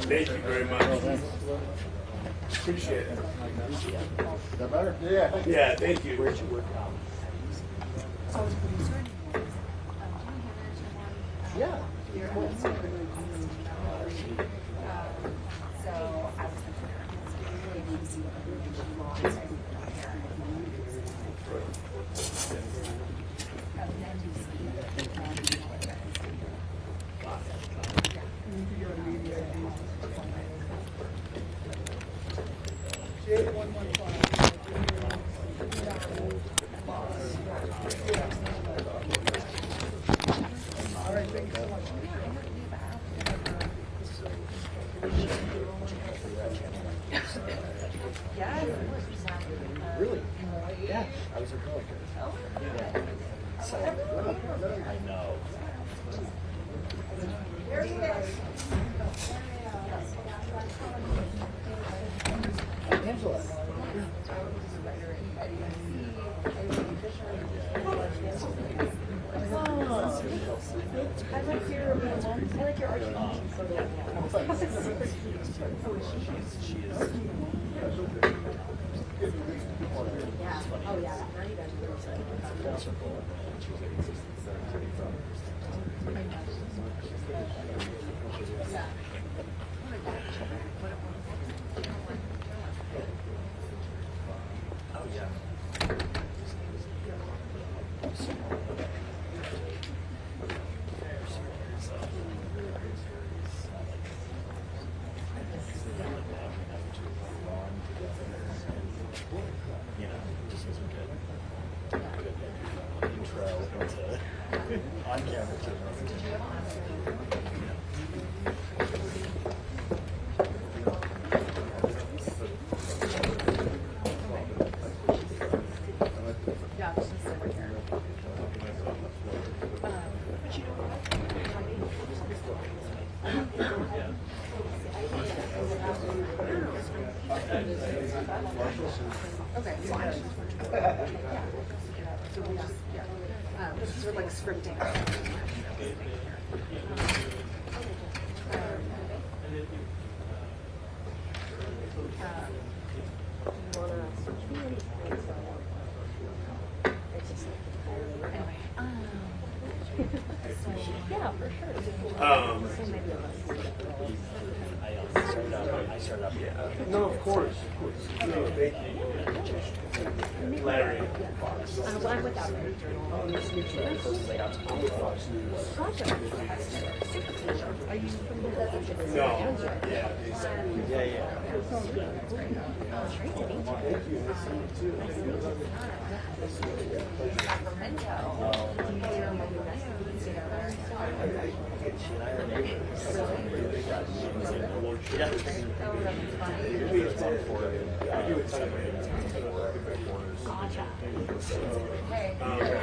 Thank you very much. Appreciate it. Is that better? Yeah. Yeah, thank you. Where'd you work out? Yeah. Really? Yeah, I was a girl. Yeah. So, I know. Angela. I like your art. She is. Yeah. Oh yeah. On camera too. Yeah, this is over here. Okay, fine. So we just, we're like scripting. Yeah, for sure. I started up. Yeah. No, of course. No, thank you. Larry. I'm without it. Oh, nice to meet you. Are you from the No. Yeah. Yeah. Thank you. Nice to meet you. She and I are neighbors. Yeah.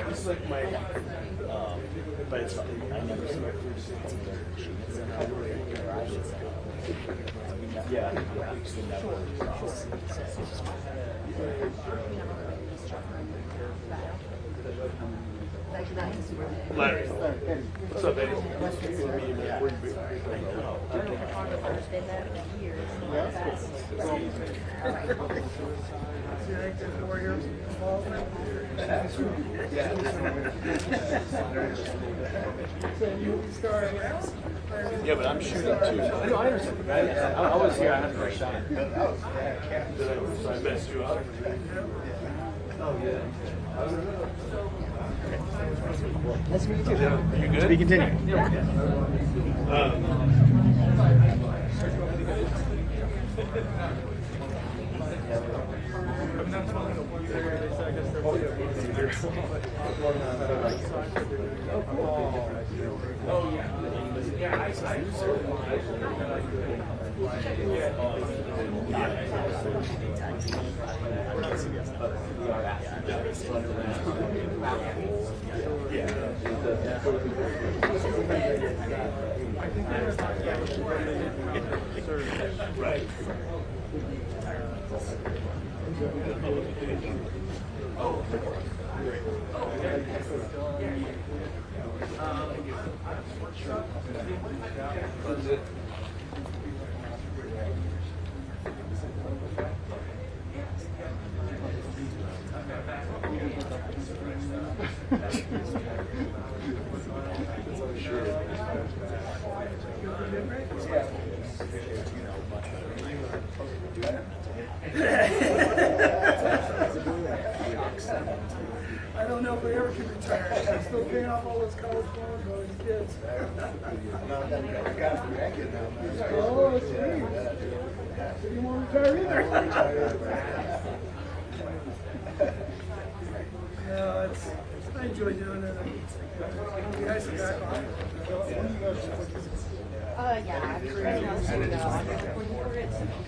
This is like my. But it's funny. I never see her food. It's either she gets in or I get in. Yeah. Larry. What's up, Eddie? Nice to meet you. Where you been? Yeah, but I'm shooting too. No, I understand. I was here. I had a shot. Did I mess you up? Oh, yeah. Nice to meet you too. You good? To be continued. Right. I don't know if we ever can retire. I'm still paying off all those college loans for all these kids. Oh, geez. So you won't retire either. No, I enjoy doing it. You guys are back on. Yeah,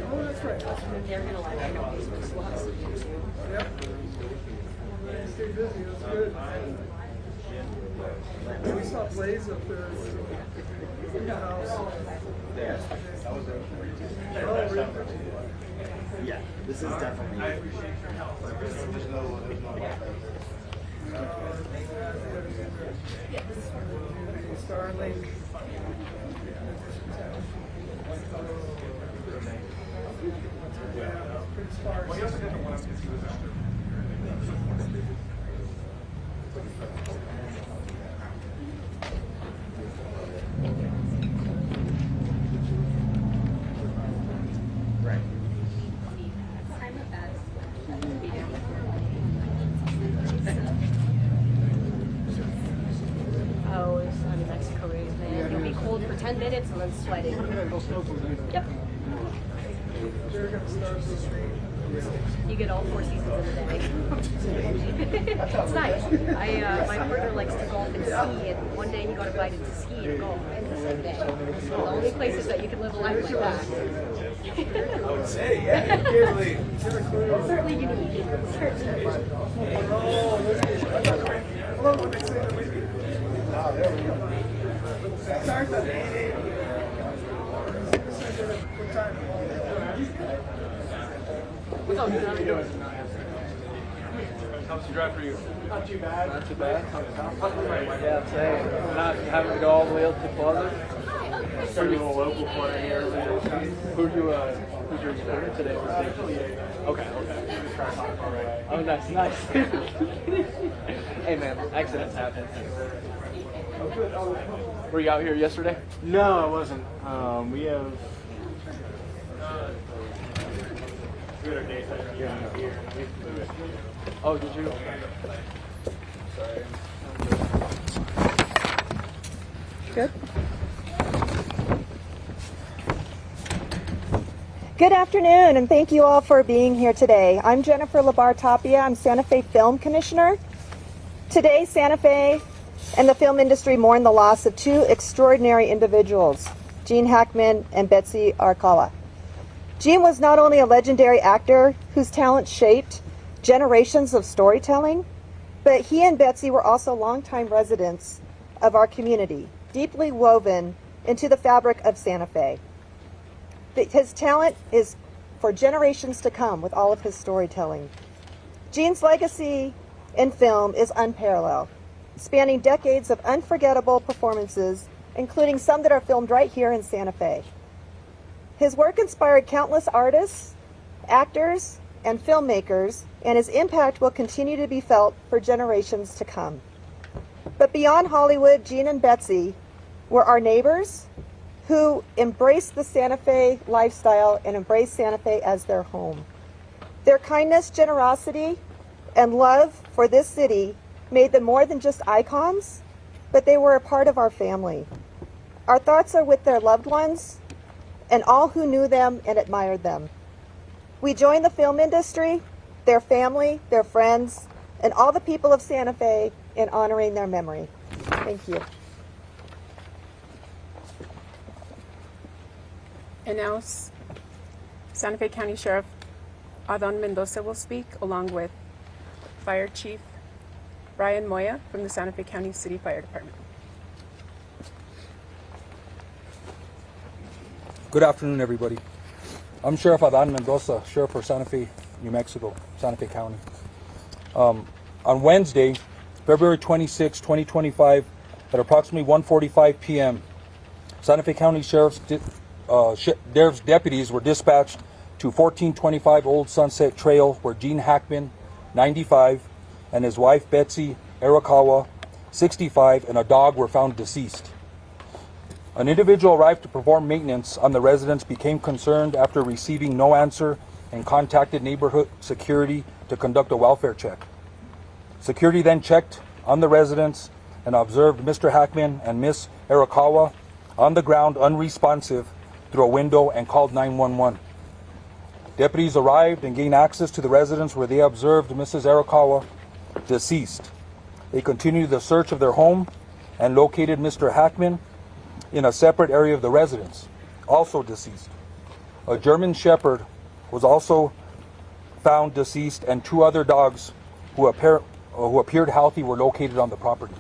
Oh, that's right. they're gonna let me know Facebook will have some news. Yep. Stay busy, that's good. We saw Blaze up there in the house. Oh, really? Yeah, this is definitely. Starlink. Yeah, pretty sparse. Right. Oh, it's on New Mexico race, man. You'll be cold for 10 minutes and then sweating. Yep. They're gonna start this week. You get all 4 seasons in a day. It's nice. My partner likes to golf and ski, and one day he got invited to ski and golf in the same day. The only places that you can live a life like that. I would say, yeah, usually. Certainly unique. Certainly. Hello, what they say to me? Start the what time? How was your drive for you? Not too bad. Not too bad. Yeah, same. Not having to go all the way up to Plaza. Pretty local corner here. Who's your supporter today? Okay. Oh, nice. Hey man, accidents happen. Were you out here yesterday? No, I wasn't. We have. Oh, did you? Good. Good afternoon, and thank you all for being here today. I'm Jennifer Labar Tapia. I'm Santa Fe Film Commissioner. Today, Santa Fe and the film industry mourn the loss of 2 extraordinary individuals, Gene Hackman and Betsy Arakawa. Gene was not only a legendary actor whose talent shaped generations of storytelling, but he and Betsy were also longtime residents of our community, deeply woven into the fabric of Santa Fe. His talent is for generations to come with all of his storytelling. Gene's legacy in film is unparalleled, spanning decades of unforgettable performances, including some that are filmed right here in Santa Fe. His work inspired countless artists, actors, and filmmakers, and his impact will continue to be felt for generations to come. But beyond Hollywood, Gene and Betsy were our neighbors who embraced the Santa Fe lifestyle and embraced Santa Fe as their home. Their kindness, generosity, and love for this city made them more than just icons, but they were a part of our family. Our thoughts are with their loved ones and all who knew them and admired them. We join the film industry, their family, their friends, and all the people of Santa Fe in honoring their memory. Thank you. And now, Santa Fe County Sheriff Adon Mendoza will speak, along with Fire Chief Brian Moya from the Santa Fe County City Fire Department. Good afternoon, everybody. I'm Sheriff Adon Mendoza, Sheriff for Santa Fe, New Mexico, Santa Fe County. On Wednesday, February 26, 2025, at approximately 1:45 p.m., Santa Fe County Sheriff's deputies were dispatched to 1425 Old Sunset Trail, where Gene Hackman, 95, and his wife Betsy Arakawa, 65, and a dog were found deceased. An individual arrived to perform maintenance on the residence, became concerned after receiving no answer, and contacted neighborhood security to conduct a welfare check. Security then checked on the residence and observed Mr. Hackman and Miss Arakawa on the ground unresponsive through a window and called 911. Deputies arrived and gained access to the residence where they observed Mrs. Arakawa deceased. They continued the search of their home and located Mr. Hackman in a separate area of the residence, also deceased. A German Shepherd was also found deceased, and 2 other dogs who appeared healthy were located on the property.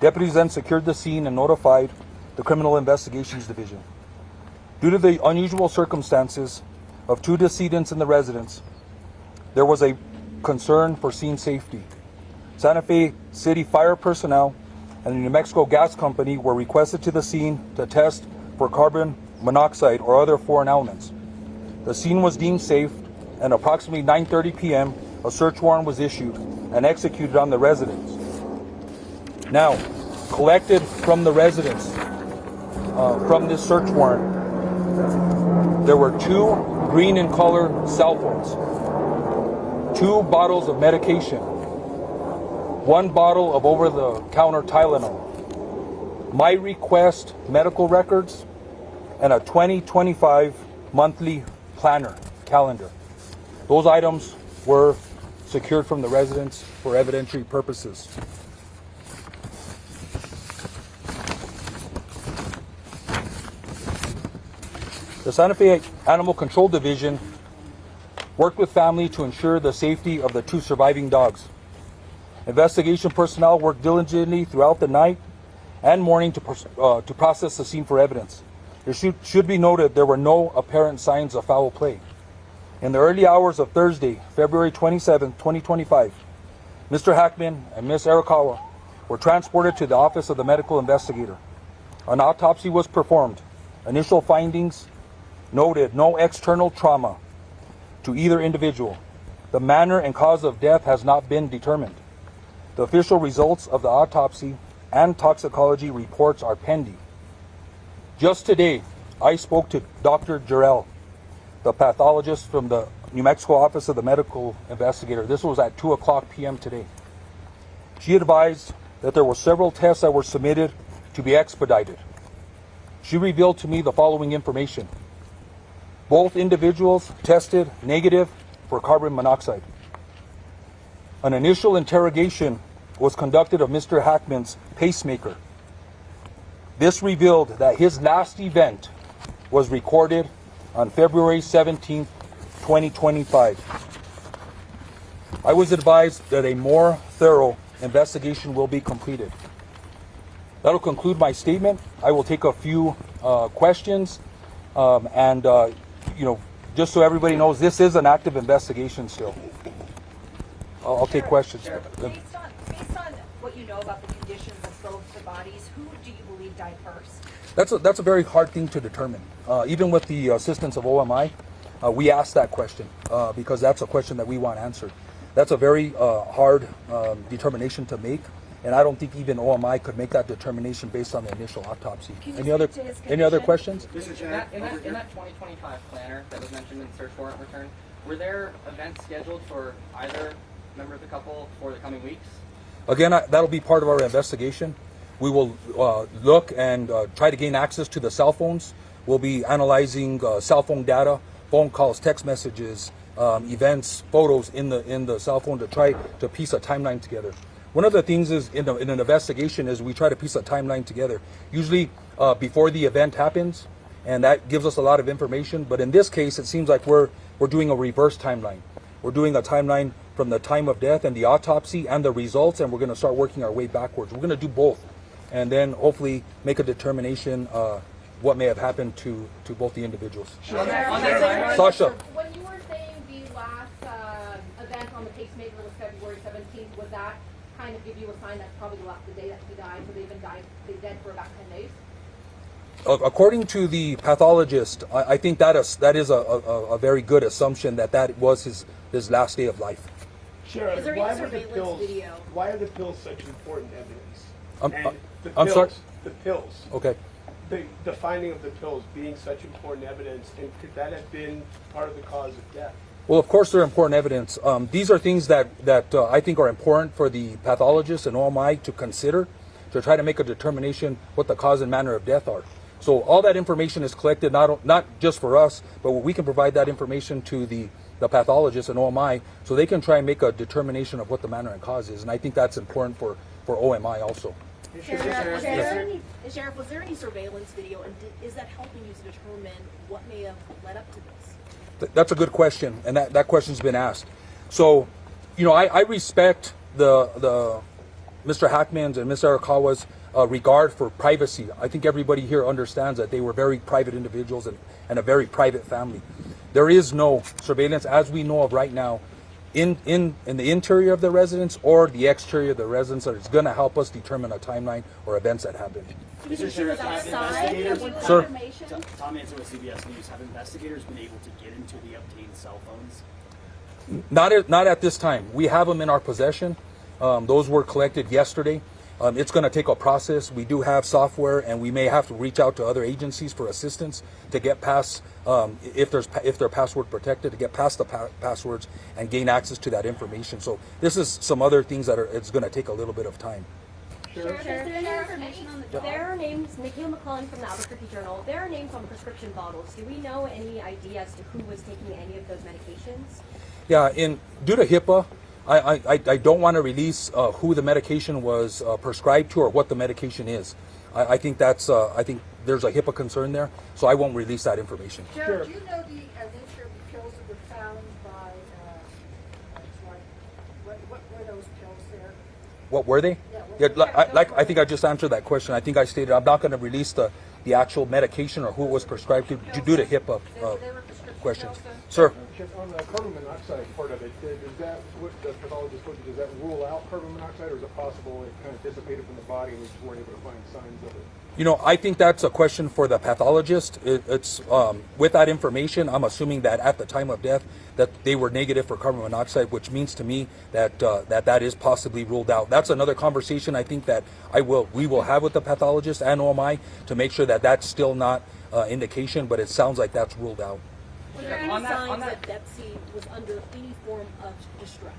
Deputies then secured the scene and notified the Criminal Investigations Division. Due to the unusual circumstances of 2 decedents in the residence, there was a concern for scene safety. Santa Fe City fire personnel and the New Mexico Gas Company were requested to the scene to test for carbon monoxide or other foreign elements. The scene was deemed safe, and approximately 9:30 p.m. a search warrant was issued and executed on the residence. Now, collected from the residence, from this search warrant, there were 2 green in color cell phones, 2 bottles of medication, 1 bottle of over-the-counter Tylenol, My Request medical records, and a 2025 monthly planner calendar. Those items were secured from the residence for evidentiary purposes. The Santa Fe Animal Control Division worked with family to ensure the safety of the 2 surviving dogs. Investigation personnel worked diligently throughout the night and morning to process the scene for evidence. It should be noted there were no apparent signs of foul play. In the early hours of Thursday, February 27, 2025, Mr. Hackman and Ms. Arakawa were transported to the office of the medical investigator. An autopsy was performed. Initial findings noted no external trauma to either individual. The manner and cause of death has not been determined. The official results of the autopsy and toxicology reports are pending. Just today, I spoke to Dr. Jarrell, the pathologist from the New Mexico Office of the Medical Investigator. This was at 2:00 p.m. today. She advised that there were several tests that were submitted to be expedited. She revealed to me the following information. Both individuals tested negative for carbon monoxide. An initial interrogation was conducted of Mr. Hackman's pacemaker. This revealed that his last event was recorded on February 17, 2025. I was advised that a more thorough investigation will be completed. That'll conclude my statement. I will take a few questions, just so everybody knows, this is an active investigation still. I'll take questions. Based on what you know about the conditions of both the bodies, who do you believe died first? That's a very hard thing to determine. Even with the assistance of OMI, we asked that question because that's a question that we want answered. That's a very hard determination to make, and I don't think even OMI could make that determination based on the initial autopsy. Any other questions? In that 2025 planner that was mentioned in the search warrant return, were there events scheduled for either member of the couple for the coming weeks? Again, that'll be part of our investigation. We will look and try to gain access to the cell phones. We'll be analyzing cell phone data, phone calls, text messages, events, photos in the cell phone to try to piece a timeline together. One of the things is in an investigation is we try to piece a timeline together, usually before the event happens, and that gives us a lot of information. But in this case, it seems like we're doing a reverse timeline. We're doing a timeline from the time of death and the autopsy and the results, and we're going to start working our way backwards. We're going to do both, and then hopefully make a determination what may have happened to both the individuals. Sasha. When you were saying the last event on the pacemaker was February 17th, was that kind of give you a sign that's probably the day that he died, so they've dead for about 10 days? According to the pathologist, I think that is a very good assumption that was his last day of life. Sheriff, Is there any surveillance video? Why are the pills such important evidence? I'm sorry? The pills. Okay. the finding of the pills being such important evidence, and could that have been part of the cause of death? Well, of course, they're important evidence. These are things that I think are important for the pathologist and OMI to consider to try to make a determination what the cause and manner of death are. So all that information is collected not just for us, but we can provide that information to the pathologist and OMI so they can try and make a determination of what the manner and cause is. And I think that's important for OMI also. Sheriff, was there any surveillance video, and is that helping you to determine what may have led up to this? That's a good question, and that question's been asked. So, I respect the Mr. Hackman's and Ms. Arakawa's regard for privacy. I think everybody here understands that they were very private individuals and a very private family. There is no surveillance, as we know of right now, in the interior of the residence or the exterior of the residence that is going to help us determine a timeline or events that happened. Mr. Sheriff, have investigators, Sir? Tom Ansel with CBS News, have investigators been able to get into the obtained cell phones? Not at this time. We have them in our possession. Those were collected yesterday. It's going to take a process. We do have software, and we may have to reach out to other agencies for assistance to get past, if they're password protected, to get past the passwords and gain access to that information. So this is some other things that it's going to take a little bit of time. Sheriff, is there any information on the dog? There are names, Nikhil McClellan from the Albuquerque Journal. There are names on prescription bottles. Do we know any idea as to who was taking any of those medications? Yeah, due to HIPAA, I don't want to release who the medication was prescribed to or what the medication is. I think there's a HIPAA concern there, so I won't release that information. Sheriff, do you know the nature of the pills that were found by, what were those pills there? What were they? Yeah, I think I just answered that question. I think I stated I'm not going to release the actual medication or who it was prescribed to due to HIPAA questions. Sir? On the carbon monoxide part of it, does that, what the pathologist told you, does that rule out carbon monoxide, or is it possible it kind of dissipated from the body and we just weren't able to find signs of it? I think that's a question for the pathologist. It's with that information, I'm assuming that at the time of death that they were negative for carbon monoxide, which means to me that that is possibly ruled out. That's another conversation I think that we will have with the pathologist and OMI to make sure that that's still not indication, but it sounds like that's ruled out. Were there any signs that Betsy was under any form of distress?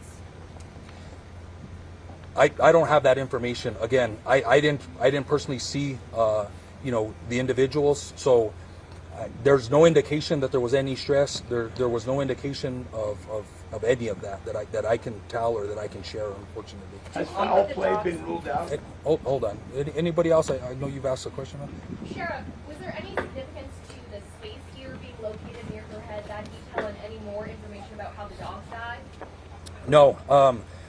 I don't have that information. Again, I didn't personally see the individuals, so there's no indication that there was any stress. There was no indication of any of that I can tell or that I can share, unfortunately. Has foul play been ruled out? Hold on. Anybody else? I know you've asked a question. Sheriff, was there any significance to the space here being located near her head? That detail and any more information about how the dogs died? No.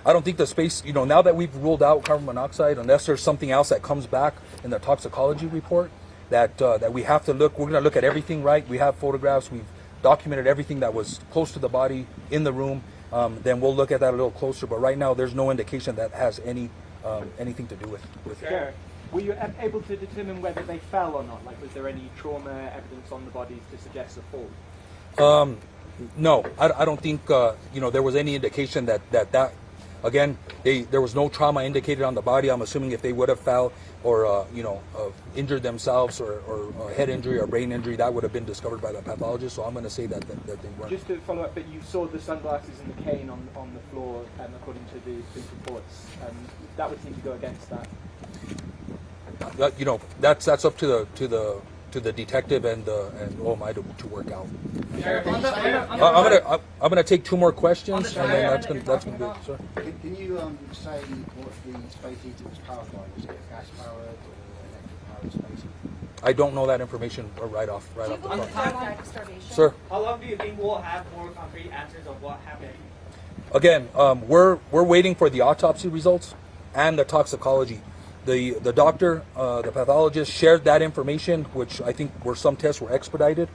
I don't think the space, now that we've ruled out carbon monoxide, unless there's something else that comes back in the toxicology report, that we have to look, we're going to look at everything, right? We have photographs, we've documented everything that was close to the body in the room, then we'll look at that a little closer. But right now, there's no indication that has anything to do with it. Sure. Were you able to determine whether they fell or not? Like, was there any trauma evidence on the bodies to suggest a fall? No, I don't think, there was any indication that again, there was no trauma indicated on the body. I'm assuming if they would have fell or injured themselves or a head injury or brain injury, that would have been discovered by the pathologist. So I'm going to say that they weren't. Just to follow up, but you saw the sunglasses and the cane on the floor, according to the police reports. That would seem to go against that. That's up to the detective and OMI to work out. I'm gonna take two more questions, and then that's gonna be it, sir. Can you say what the space heater was powered by? Was it gas powered or electric powered space heater? I don't know that information right off the top. Sir? How long do you think we'll have more concrete answers of what happened? Again, we're waiting for the autopsy results and the toxicology. The doctor, the pathologist, shared that information, which I think some tests were expedited,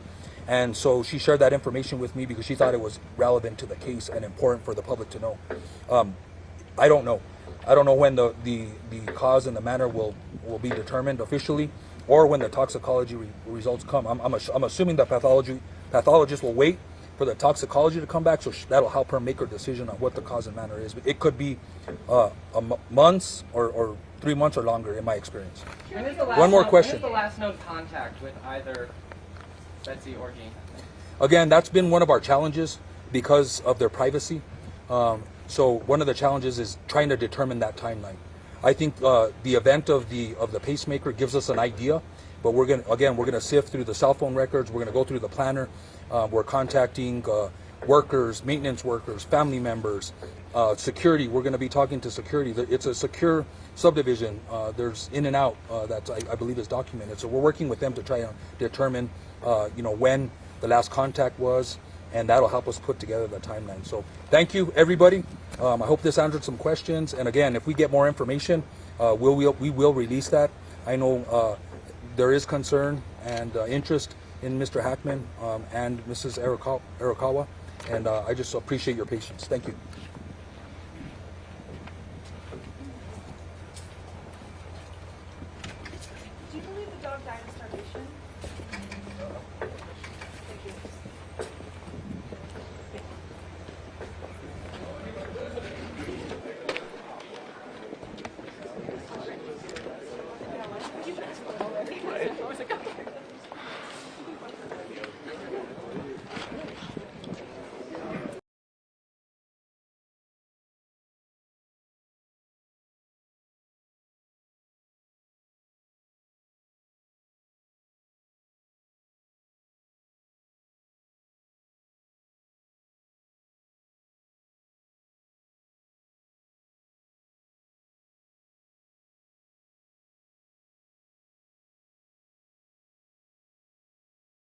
and so she shared that information with me because she thought it was relevant to the case and important for the public to know. I don't know. I don't know when the cause and the manner will be determined officially, or when the toxicology results come. I'm assuming the pathologist will wait for the toxicology to come back, so that'll help her make her decision on what the cause and manner is. But it could be months or 3 months or longer, in my experience. When is the last One more known- question. When is the last known contact with either Betsy or Gene? Again, that's been one of our challenges because of their privacy. So one of the challenges is trying to determine that timeline. I think the event of the pacemaker gives us an idea, but we're gonna sift through the cell phone records. We're gonna go through the planner. We're contacting workers, maintenance workers, family members, security. We're gonna be talking to security. It's a secure subdivision. There's in and out that I believe is documented. So we're working with them to try and determine, when the last contact was, and that'll help us put together the timeline. So thank you, everybody. I hope this answered some questions. And again, if we get more information, we will release that. I know there is concern and interest in Mr. Hackman and Mrs. Arakawa, and I just appreciate your patience. Thank you.